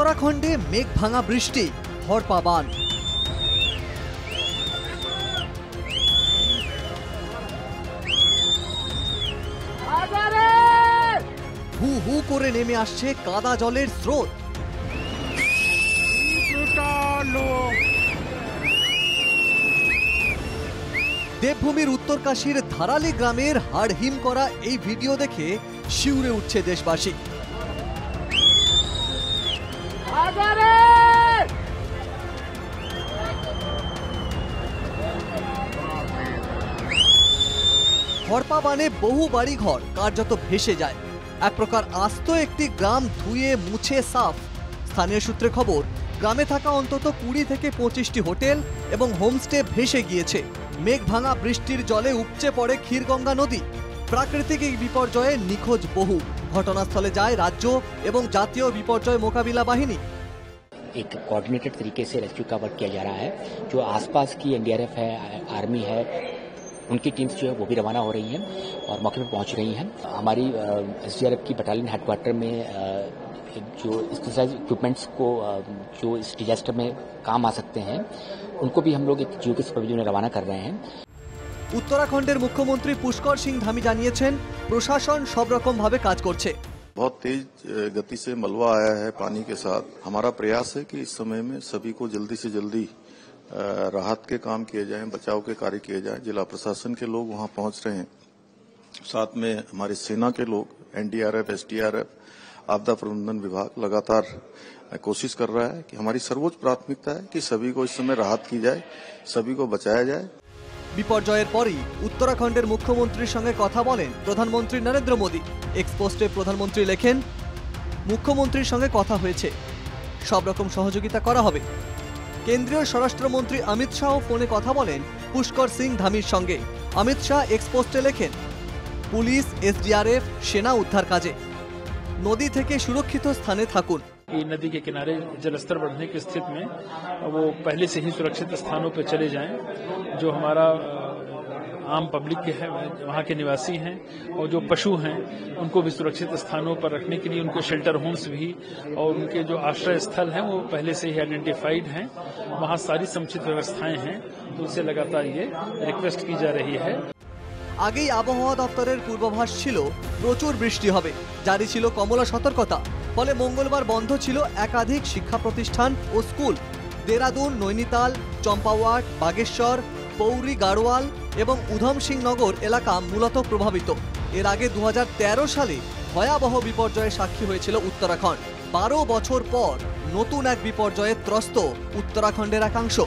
उत्तराखंडे मेघ भांगा बृष्टि हड़पा बान। हू हू करे नेमे आसछे कादा जलेर स्रोत। देवभूमिर उत्तरकाशीर धाराली ग्रामेर हाड़हिम करा এই ভিডিও দেখে শিউরে উঠছে দেশবাসী। हड़पा बाने बहु बाड़ी घर कार्যত भेसे जाए। एक प्रकार आस्त एक ग्राम धुए मुछे साफ। स्थानीय सूत्रे खबर ग्रामे थाका अंतत 20 থেকে 25টি होटेल एवं होमस्टे भेसे गिয়েছে। मेघ भांगा बृष्टिर जले उपचे पड़े क्षीरगंगा नदी। प्राकृतिक एक विपर्यये निखोज बहु। घटनास्थले जाए राज्य एवं जातीय विपर्यय मोकाबिला बाहिनी। एक कोऑर्डिनेटेड तरीके से रेस्क्यू का वर्क किया जा रहा है। जो आसपास की एनडीआरएफ है, आर्मी है, उनकी टीम्स जो है वो भी रवाना हो रही हैं और मौके पर पहुंच रही हैं। हमारी एसडीआरएफ की बटालियन हेडक्वार्टर में जो स्पेशलाइज्ड इक्विपमेंट्स को जो इस डिजास्टर में काम आ सकते हैं उनको भी हम लोग एक जियो के सुपरविजन में रवाना कर रहे हैं। उत्तराखंडेर मुख्यमंत्री पुष्कर सिंह धामी जानिয়েছেন प्रशासन सब रकम भावे काज करছে। बहुत तेज गति से मलबा आया है पानी के साथ। हमारा प्रयास है कि इस समय में सभी को जल्दी से जल्दी राहत के काम किए जाएं, बचाव के कार्य किए जाएं। जिला प्रशासन के लोग वहां पहुंच रहे हैं, साथ में हमारी सेना के लोग, एनडीआरएफ, एसडीआरएफ, आपदा प्रबंधन विभाग लगातार कोशिश कर रहा है कि हमारी सर्वोच्च प्राथमिकता है कि सभी को इस समय राहत की जाए, सभी को बचाया जाए। বিপর্যয়ের পরই উত্তরাখণ্ডের মুখ্যমন্ত্রীর সঙ্গে কথা বলেন প্রধানমন্ত্রী নরেন্দ্র মোদী। এক্সপোস্টে প্রধানমন্ত্রী লেখেন, মুখ্যমন্ত্রীর সঙ্গে কথা হয়েছে, সব রকম সহযোগিতা করা হবে। কেন্দ্রীয় স্বরাষ্ট্রমন্ত্রী অমিত শাহ ফোনে কথা বলেন পুষ্কর সিং ধামির সঙ্গে। অমিত শাহ এক্সপোস্টে লেখেন, পুলিশ, এসডিআরএফ, সেনা উদ্ধার কাজে। নদী থেকে সুরক্ষিত স্থানে থাকুন। नदी के किनारे जलस्तर बढ़ने की स्थिति में वो पहले से ही सुरक्षित स्थानों पर चले जाएं। जो हमारा आम पब्लिक के है, वहाँ के निवासी हैं और जो पशु हैं उनको भी सुरक्षित स्थानों पर रखने के लिए उनके शेल्टर होम्स भी और उनके जो आश्रय स्थल हैं वो पहले से ही आइडेंटिफाइड हैं। वहाँ सारी समुचित व्यवस्थाएं हैं, तो उनसे लगातार ये रिक्वेस्ट की जा रही है। আগেই আবহাওয়া দপ্তরের পূর্বাভাস ছিল প্রচুর বৃষ্টি হবে, জারি ছিল কমলা সতর্কতা। ফলে মঙ্গলবার বন্ধ ছিল একাধিক শিক্ষা প্রতিষ্ঠান ও স্কুল। দেরাদুন, নৈনিতাল, চম্পাওয়াট, বাগেশ্বর, পৌরি, গাড়োয়াল এবং উধম সিং নগর এলাকা মূলত প্রভাবিত। এর আগে 2013 সালে ভয়াবহ বিপর্যয়ের সাক্ষী হয়েছিল উত্তরাখণ্ড। 12 বছর পর নতুন এক বিপর্যয়ে ত্রস্ত উত্তরাখণ্ডের একাংশ।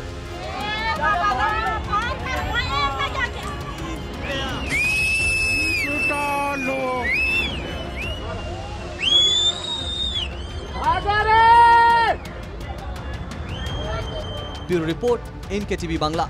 Bureau report, NKTV Bangla.